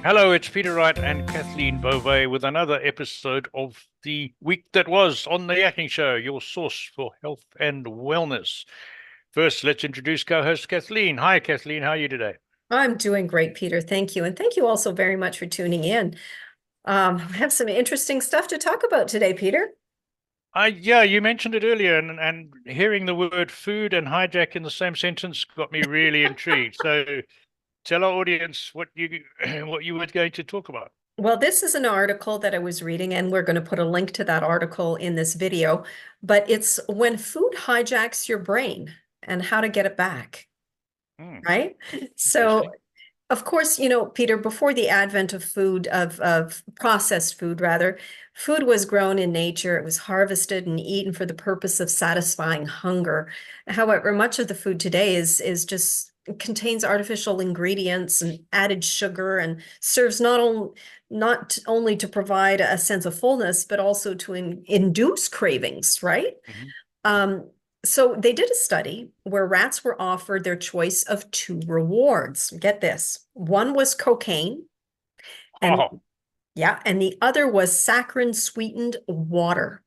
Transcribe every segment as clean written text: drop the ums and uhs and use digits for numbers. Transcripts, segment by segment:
Hello, it's Peter Wright and Kathleen Beauvais with another episode of the week that was on the Yakking Show, your source for health and wellness. First, let's introduce co-host Kathleen. Hi, Kathleen. How are you today? I'm doing great, Peter. Thank you. And thank you also very much for tuning in. I have some interesting stuff to talk about today, Peter. Yeah, you mentioned it earlier, and hearing the word food and hijack in the same sentence got me really intrigued. So tell our audience what you what you were going to talk about. Well, this is an article that I was reading, and we're going to put a link to that article in this video, but it's when food hijacks your brain and how to get it back, Hmm, right? So interesting. of course, Peter, before the advent of food, of processed food rather, food was grown in nature. It was harvested and eaten for the purpose of satisfying hunger. However, much of the food today is just contains artificial ingredients and added sugar and serves not only to provide a sense of fullness, but also to induce cravings, right? Mhm. Um, so they did a study where rats were offered their choice of two rewards. Get this. One was cocaine, and Oh, yeah, and the other was saccharin sweetened water.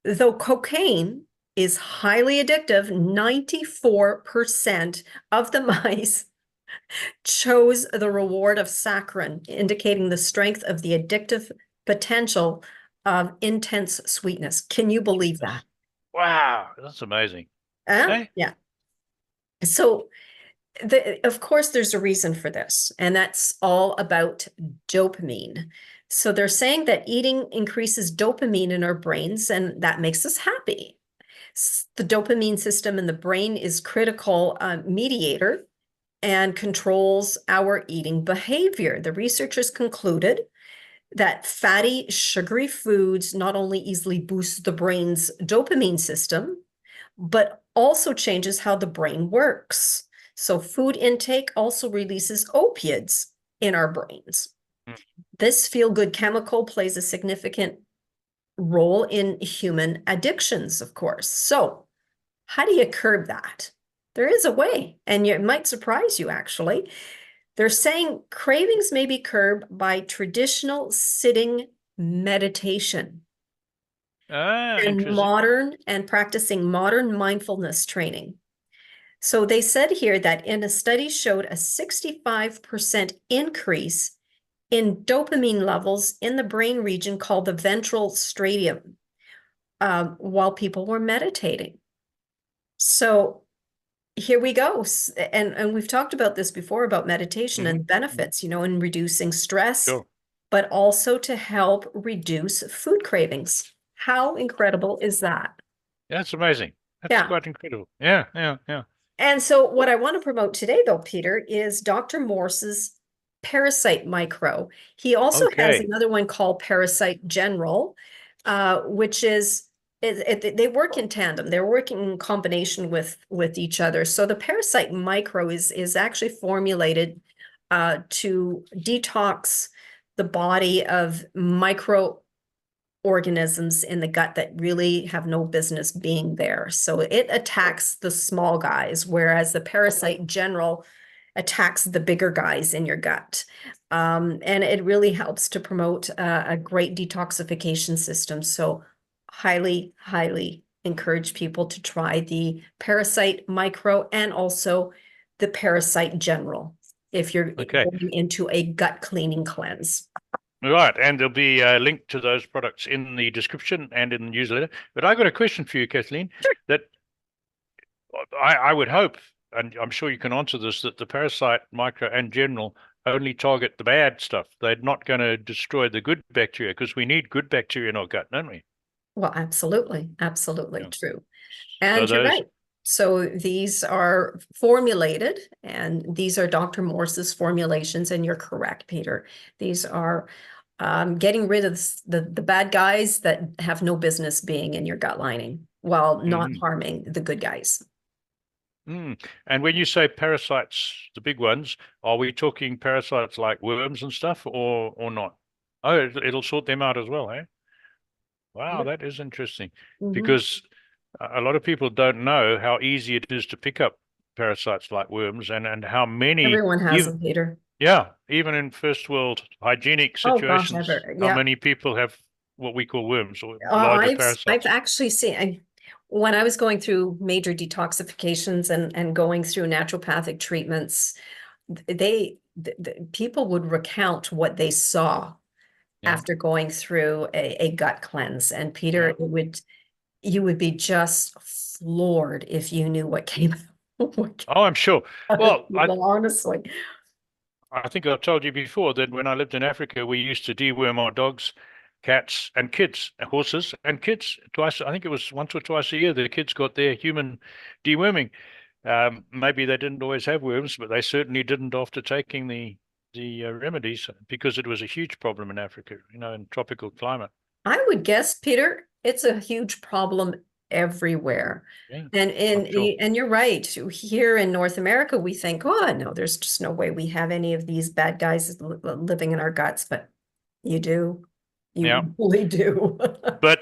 Though cocaine is highly addictive, 94% of the mice chose the reward of saccharin, indicating the strength of the addictive potential of intense sweetness. Can you believe that? sweetness. Wow, that's amazing. Hey? Yeah. So of course, there's a reason for this, and that's all about dopamine. So they're saying that eating increases dopamine in our brains, and that makes us happy. The dopamine system in the brain is critical mediator and controls our eating behavior. The researchers concluded that fatty, sugary foods not only easily boost the brain's dopamine system, but also changes how the brain works. So, food intake also releases opioids in our brains. Mm. This feel good chemical plays a significant role in human addictions, of course. So, how do you curb that? There is a way, and it might surprise you actually. They're saying cravings may be curbed by traditional sitting meditation Ah, and interesting. practicing modern mindfulness training. So they said here that in a study showed a 65% increase in dopamine levels in the brain region called the ventral striatum while people were meditating. So here we go. And we've talked about this before about meditation and Hmm. the benefits, in reducing stress, Sure. but also to help reduce food cravings. How incredible is that? That's amazing. That's Yeah. quite incredible. Yeah, yeah, yeah. And so, what I want to promote today, though, Peter, is Dr. Morse's Parasite Micro. He also has Okay. another one called Parasite General, which is they work in tandem. They're working in combination with each other. So the Parasite Micro is actually formulated to detox the body of microorganisms in the gut that really have no business being there. So it attacks the small guys, whereas the parasite general attacks the bigger guys in your gut. And it really helps to promote a great detoxification system. So highly, highly encourage people to try the parasite micro and also the parasite general if you're Okay. going into a gut cleaning cleanse. Right. And there'll be a link to those products in the description and in the newsletter. But I got a question for you, Kathleen, that I would hope, and I'm sure you can answer this, that the parasite, micro, and general only target the bad stuff. They're not going to destroy the good bacteria because we need good bacteria in our gut, don't we? Well, absolutely, absolutely Yeah. true. So And you're those, right. So these are formulated, and these are Dr. Morse's formulations, and you're correct, Peter. These are getting rid of the bad guys that have no business being in your gut lining while not mhm. harming the good guys. Mm. And when you say parasites, the big ones, are we talking parasites like worms and stuff, or not? Oh, it'll sort them out as well, eh? Wow, Yep. that is interesting Mhm. because a lot of people don't know how easy it is to pick up parasites like worms and how many Everyone has even them, Peter. Yeah, even in first world hygienic Oh gosh, situations, ever. how Yeah. many people have what we call worms or Uh, larger I've parasites? actually seen when I was going through major detoxifications and going through naturopathic treatments, people would recount what they saw Yeah, after going through a gut cleanse. And Peter, yeah. you would be just floored if you knew what came what came Oh, I'm sure. out of Well, people, honestly. I think I've told you before that when I lived in Africa, we used to deworm our dogs, cats, and kids, horses and kids twice. I think it was once or twice a year the kids got their human deworming. Maybe they didn't always have worms, but they certainly didn't after taking the remedies because it was a huge problem in Africa, in tropical climate. I would guess, Peter, it's a huge problem everywhere. Yeah, And I'm sure. and you're right. Here in North America, we think, oh no, there's just no way we have any of these bad guys living in our guts, but you do. Yeah, You really do. but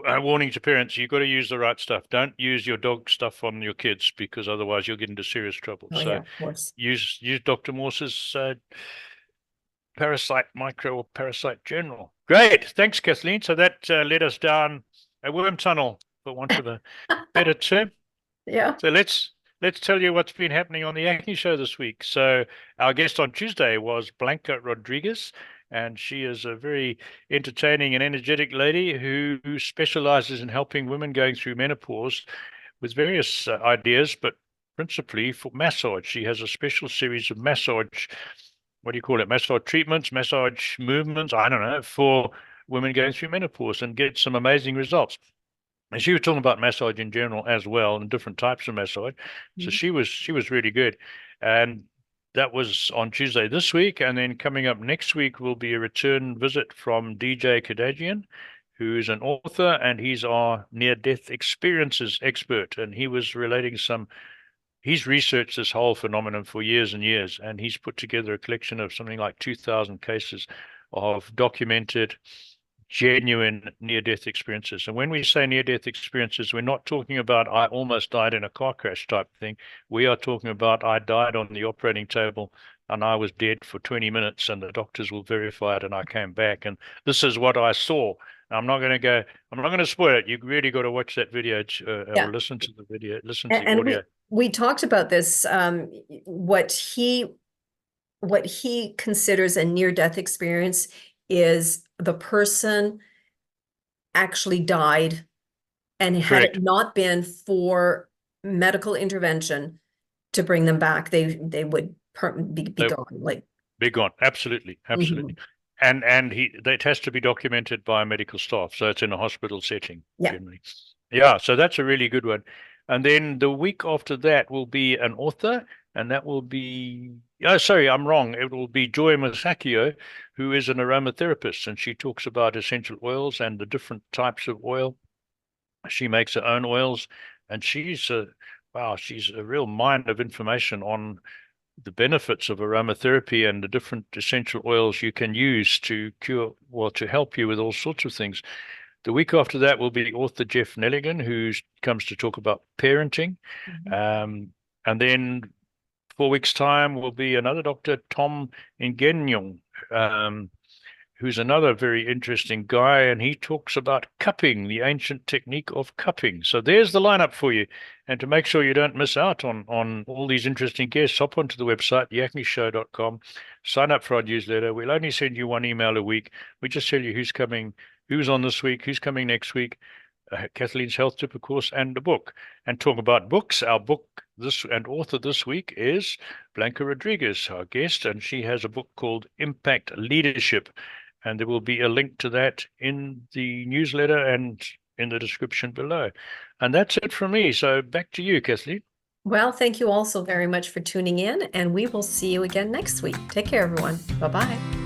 a warning to parents: you've got to use the right stuff. Don't use your dog stuff on your kids because otherwise you'll get into serious trouble. Oh So yeah, of course. use Dr. Morse's Parasite Micro or Parasite General. Great. Thanks, Kathleen. So that led us down a worm tunnel, for want of a better term. Yeah. So let's tell you what's been happening on the Yakking show this week. So our guest on Tuesday was Blanca Rodriguez, and she is a very entertaining and energetic lady who specializes in helping women going through menopause with various ideas, but principally for massage. She has a special series of massage, what do you call it? Massage treatments, massage movements, I don't know, for women going through menopause and get some amazing results. And she was talking about massage in general as well, and different types of massage. So Mhm. she was really good. And that was on Tuesday this week. And then coming up next week will be a return visit from DJ Kadagian, who is an author and he's our near-death experiences expert. And he was relating he's researched this whole phenomenon for years and years, and he's put together a collection of something like 2,000 cases of documented genuine near-death experiences. And when we say near-death experiences, we're not talking about I almost died in a car crash type thing. We are talking about I died on the operating table and I was dead for 20 minutes and the doctors will verify it and I came back and this is what I saw. I'm not going to I'm not going to spoil it. You really got to watch that video or Yeah. listen to the video, listen to And, the audio. we talked about this, what he considers a near-death experience is the person actually died, and had it Correct. not been for medical intervention to bring them back, they would be They gone. Like, Big on. Absolutely. mhm. Absolutely. And it has to be documented by medical staff. So it's in a hospital setting Yeah. generally. Yeah, so that's a really good one. And then the week after that will be an author, and that will be, oh, sorry, I'm wrong. It will be Joy Masakio, who is an aromatherapist, and she talks about essential oils and the different types of oil. She makes her own oils, and she's a real mine of information on the benefits of aromatherapy and the different essential oils you can use to cure, well, to help you with all sorts of things. The week after that will be author Jeff Nelligan, who comes to talk about parenting. Mhm. Um, and then 4 weeks' time will be another Dr. Tom Ingenyong, um, who's another very interesting guy, and he talks about cupping, the ancient technique of cupping. So there's the lineup for you. And to make sure you don't miss out on all these interesting guests, hop onto the website, yakkingshow.com, sign up for our newsletter. We'll only send you one email a week. We just tell you who's coming, who's on this week, who's coming next week, Kathleen's health tip, of course, and the book. And talk about books. Our book this and author this week is Blanca Rodriguez, our guest, and she has a book called Impact Leadership. And there will be a link to that in the newsletter and in the description below. And that's it from me. So back to you, Kathleen. Well, thank you all so very much for tuning in, and we will see you again next week. Take care, everyone. Bye-bye.